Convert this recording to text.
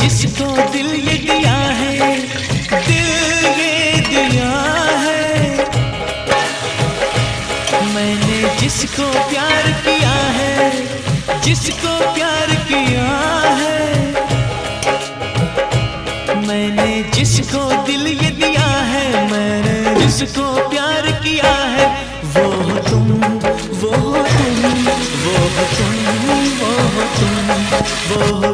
जिसको दिल ये दिया है, दिल ये दिया है। मैंने जिसको प्यार किया है, जिसको प्यार किया है। मैंने जिसको दिल ये दिया है, मैंने जिसको प्यार किया है। वो हो तुम, वो हो तुम, वो हो तुम, वो हो तुम, वो हो